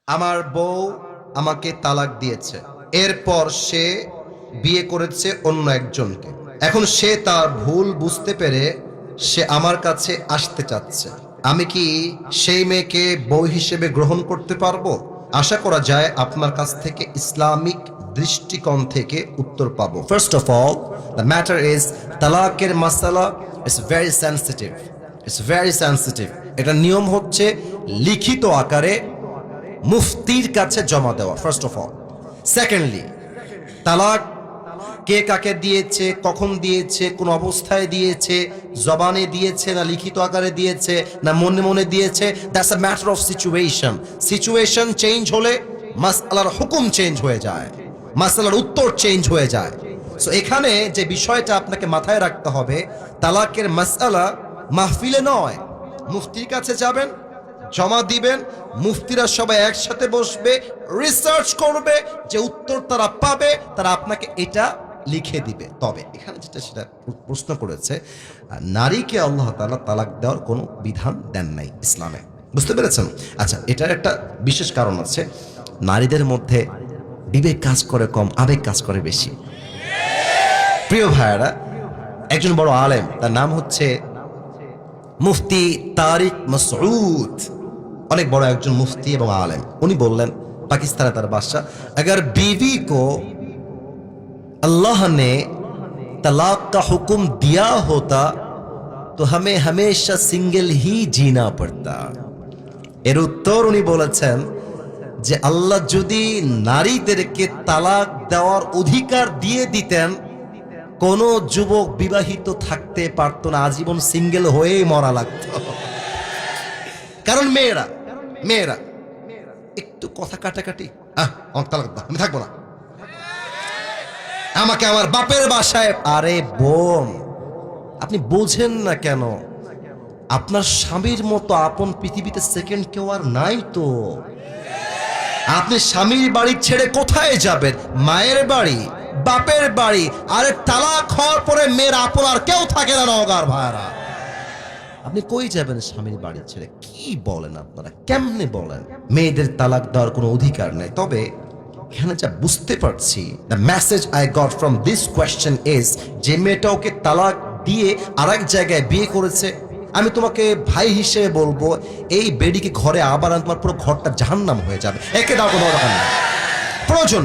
আমার বউ আমাকে তালাক দিয়েছে, এরপর সে বিয়ে করেছে অন্য একজনকে। এখন সে তার ভুল বুঝতে পেরে সে আমার কাছে আসতে চাচ্ছে। আমি কি সেই মেয়েকে বউ হিসেবে গ্রহণ করতে পারবো? আশা করা যায় আপনার কাছ থেকে ইসলামিক দৃষ্টিকোণ থেকে উত্তর পাবো। First of all, the matter is তালাকের মাসালা is very sensitive. It's very sensitive. এটা নিয়ম হচ্ছে লিখিত আকারে মুফতির কাছে জমা দেওয়া, ফার্স্ট অফ অল। সেকেন্ডলি, তালাক কে কাকে দিয়েছে, কখন দিয়েছে, কোন অবস্থায় দিয়েছে, জবানে দিয়েছে না লিখিত আকারে দিয়েছে না মনে মনে দিয়েছে, that's a matter of situation. Situation change হলে মাসআলার হুকুম চেঞ্জ হয়ে যায়, মাসআলার উত্তর চেঞ্জ হয়ে যায়। সো এখানে যে বিষয়টা আপনাকে মাথায় রাখতে হবে, তালাকের মাসআলা মাহফিলে নয়, মুফতির কাছে যাবেন, জমা দিবেন, মুফতিরা সবাই একসাথে বসবে, রিসার্চ করবে, যে উত্তর তারা পাবে তারা আপনাকে এটা লিখে দিবে। তবে এখানে যেটা সেটা প্রশ্ন করেছে, নারীকে আল্লাহ তাআলা তালাক দেওয়ার কোনো বিধান দেন নাই ইসলামে। বুঝতে পেরেছেন? আচ্ছা, এটার একটা বিশেষ কারণ আছে। নারীদের মধ্যে বিবেক কাজ করে কম, আবেগ কাজ করে বেশি। প্রিয় ভাইয়েরা, একজন বড় আলেম, তার নাম হচ্ছে মুফতি তারিক মাসউদ, অনেক বড় একজন মুফতি এবং আলেম। উনি বললেন, পাকিস্তানে তার বাদশাহ, अगर बीवी को अल्लाह ने तलाक का हुक्म दिया होता तो हमें हमेशा सिंगल ही जीना पड़ता। এর উত্তর উনি বলেছেন যে আল্লাহ যদি নারীদেরকে তালাক দেওয়ার অধিকার দিয়ে দিতেন, কোন যুবক বিবাহিত থাকতে পারতো না, আজীবন সিঙ্গেল হয়েই মরা লাগতো। কারণ মেয়েরা একটু কথা কাটাকাটি, আমি থাকবো না, আমাকে আমার বাপের বাসায়। আরে বোন, আপনি বোঝেন না কেন? আপনার স্বামীর মতো আপন পৃথিবীতে সেকেন্ড কেউ আর নাই তো। আপনি স্বামীর বাড়ি ছেড়ে কোথায় যাবেন? মায়ের বাড়ি, বাপের বাড়ি। আরে তালাক হওয়ার পরে মেয়ের আপন আর কেউ থাকে না নওগাঁর ভাইরা। আপনি কই যাবেন স্বামীর বাড়ি ছেড়ে? কি বলেন আপনারা, কেমনে বলেন? মেয়েদের তালাক দেওয়ার কোনো অধিকার নেই। তবে এখানে যা বুঝতে পারছি, the message I got from this question is, যে মেয়েটা ওকে তালাক দিয়ে আরেক জায়গায় বিয়ে করেছে, আমি তোমাকে ভাই হিসেবে বলবো, এই বেডিকে ঘরে আবার আন, তোমার পুরো ঘরটা জাহান্নাম হয়ে যাবে। একে দাও, কোনো দরকার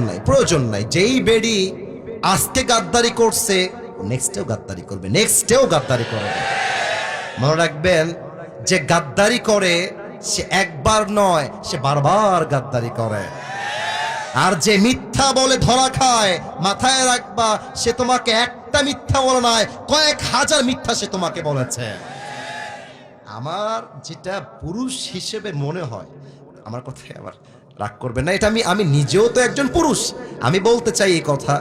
নেই, প্রয়োজন নাই। যেই বেডি আজকে গাদ্দারি করছে, নেক্সটেও গাদ্দারি করবে, নেক্সটেও গাদ্দারি করবে। মনে রাখবেন, যে গাদ্দারি করে সে একবার নয়, সে বারবার গাদ্দারি করে। আর যে মিথ্যা বলে ধরা খায়, মাথায় রাখবা, সে তোমাকে একটা মিথ্যা বলে নয়, কয়েক হাজার মিথ্যা সে তোমাকে বলেছে। আমার যেটা পুরুষ হিসেবে মনে হয়, আমার কথায় আবার রাগ করবেন না, এটা আমি নিজেও তো একজন পুরুষ, আমি বলতে চাই এই কথা,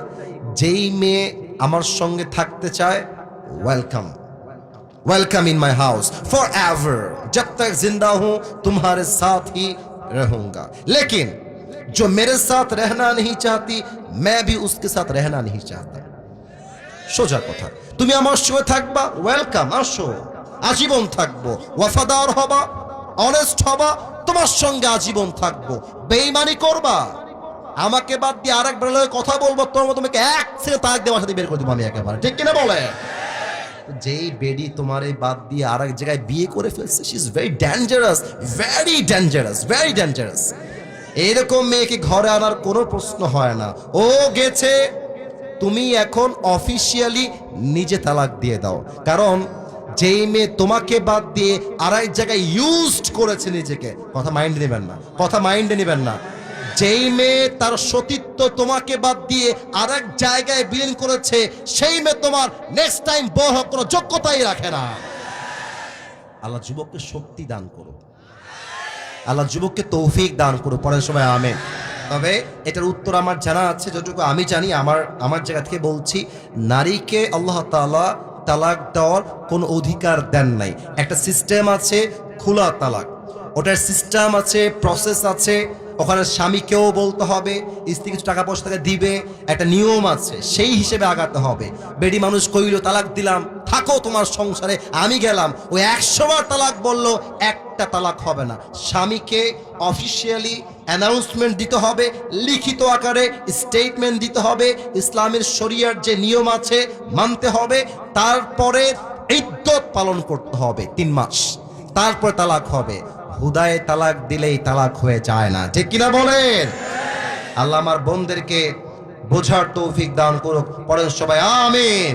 যেই মেয়ে আমার সঙ্গে থাকতে চায়, welcome, welcome in my house for ever, जब तक जिंदा हूं तुम्हारे साथ ही रहूंगा। लेकिन जो मेरे साथ रहना नहीं चाहती, मैं भी उसके साथ रहना नहीं चाहता। সোজা কথা, তুমি আমার সঙ্গে থাকবা, ওয়েলকাম, আসো, আজীবন থাকবো, ওয়াফাদার হবা, অনেস্ট হবা, তোমার সঙ্গে আজীবন থাকবো। বেঈমানি করবা, আমাকে বাদ দিয়ে আরেক বেলায় কথা বলবো, তোমাকে এক সেকেন্ড তাক দিয়ে বাসা দিয়ে বের করে দিব আমি একেবারে, ঠিক কিনা বলে? যেই বেডি তোমার এই বাদ দিয়ে আর এক জায়গায় বিয়ে করে ফেলছে, she is very dangerous, very dangerous, very dangerous. এরকম মেয়েকে ঘরে আনার কোনো প্রশ্ন হয় না। ও গেছে, তুমি এখন অফিসিয়ালি নিজে তালাক দিয়ে দাও। কারণ যেই মেয়ে তোমাকে বাদ দিয়ে আর এক জায়গায় ইউজড করেছে নিজেকে, কথা মাইন্ডে নেবেন না, কথা মাইন্ডে নেবেন না। যেই মেয়ে তার সতীত্ব তোমাকে বাদ দিয়ে আর এক জায়গায় বিলীন করেছে, সেই মেয়ে তোমার নেক্সট টাইম বউ হওয়ার কোনো যোগ্যতাই রাখে না। আল্লাহ যুবককে শক্তি দান করো, আল্লাহ যুবককে তৌফিক দান করো, পরের সময় আমিন। তবে এটার উত্তর আমার জানা আছে, যতটুকু আমি জানি, আমার জায়গা থেকে বলছি, নারীকে আল্লাহ তাআলা তালাক দেওয়ার কোনো অধিকার দেন নাই। একটা সিস্টেম আছে খোলা তালাক, ওটার সিস্টেম আছে, প্রসেস আছে। ওখানে স্বামীকেও বলতে হবে, স্ত্রী কিছু টাকা পয়সা দিবে, একটা নিয়ম আছে, সেই হিসেবে আগাতে হবে। বেডি মানুষ কইল তালাক দিলাম, থাকো তোমার সংসারে, আমি গেলাম। ওই 100 বার তালাক বললো, একটা তালাক হবে না। স্বামীকে অফিসিয়ালি অ্যানাউন্সমেন্ট দিতে হবে, লিখিত আকারে স্টেটমেন্ট দিতে হবে, ইসলামের শরিয়ার যে নিয়ম আছে মানতে হবে, তারপরে ইদ্যত পালন করতে হবে 3 মাস, তারপর তালাক হবে। হুদায়ে তালাক দিলেই তালাক হয়ে যায় না, ঠিক কিনা বলেন? আল্লাহ আমার বোনদেরকে বোঝার তৌফিক দান করুক, পড়েন সবাই আমিন।